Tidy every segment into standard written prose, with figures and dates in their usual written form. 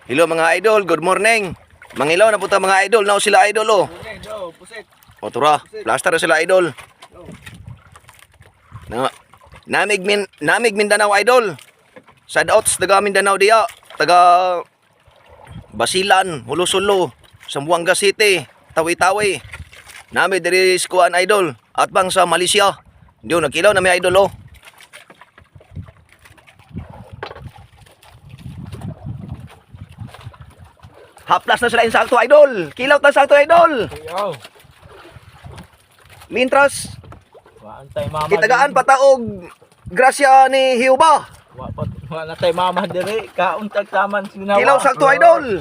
Hello mga idol, good morning. Mangilaw na punta mga idol, now sila idol oh. O tura, plaster na sila idol. Namig Mindanao idol. Shout outs taga Mindanao diya, taga Basilan, Hulusulo, Zamboanga City, Tawi-Tawi. Nami diri skuan idol at bang sa Malaysia. Diyo nagkilaw na may idol oh. Haplas na sila insakto idol. Kilaw ta sakto idol. Mintras Waantay mama. kitagaan pataog grasya ni Hiuba. Wa na tay mama diri kauntag taman sinawa. Kilaw sakto idol.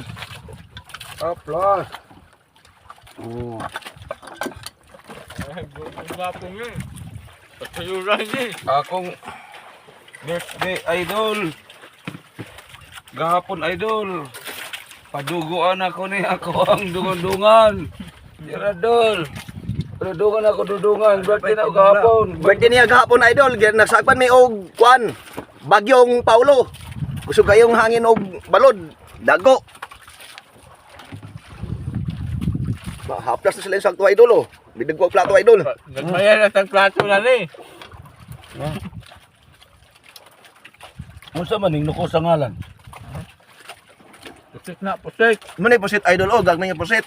Haplas. Oh. Ay, gapon ni. Patayuran ni. Akong birthday idol. Gahapon idol. Paduguan ako ni ako ang dungan-dungan. Diradol. Dudungan ako dudungan. Birthday na ako gahapon. Birthday niya gahapon idol. Nagsagpan may og kwan. Bagyong Paulo. Usog kayong hangin og balod. Dago. Haplas na sila insakto idol oh. Bidig ko plato idol. Nagmaya na tag plato na ni. Unsa man ning nuko sa ngalan? Pusit na pusit. Manay posit idol oh, gagmay nga posit.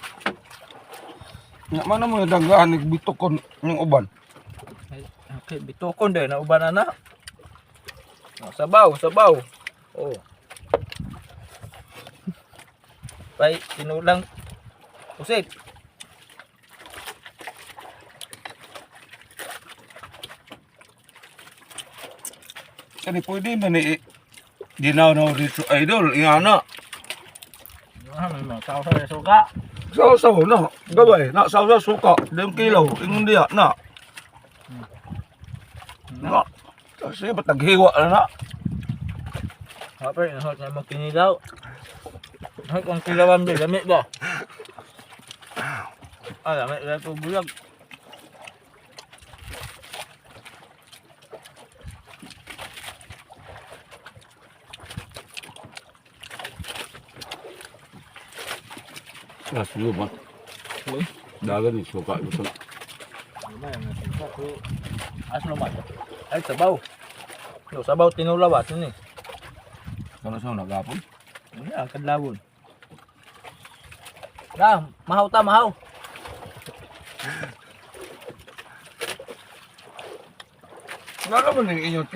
Nga man mo dagaan nagbitukon ning uban. Okay, bitukon din na uban na. Sabaw. Oh. Pay tinulang pusit. Kani pwede man ni ginaw dito idol ingana. May mga tao sa suka. Saw na. Gabay na saw suka. Dem kilaw ingon diya na. Na. Kasi pataghiwa na. Kapre, nahot na magkinilaw. Nahot ang kilawan din, lamit ba? Lamit na ito bulag. Sulo ba? Dagan ni suka gusto. Aslo man. Ay, sabaw. Yo, sabaw tinulawas ini. Kalau sa nagapon. Ini ang kadlawon. Na, mahaw ta, mahaw. Nga naman yung inyong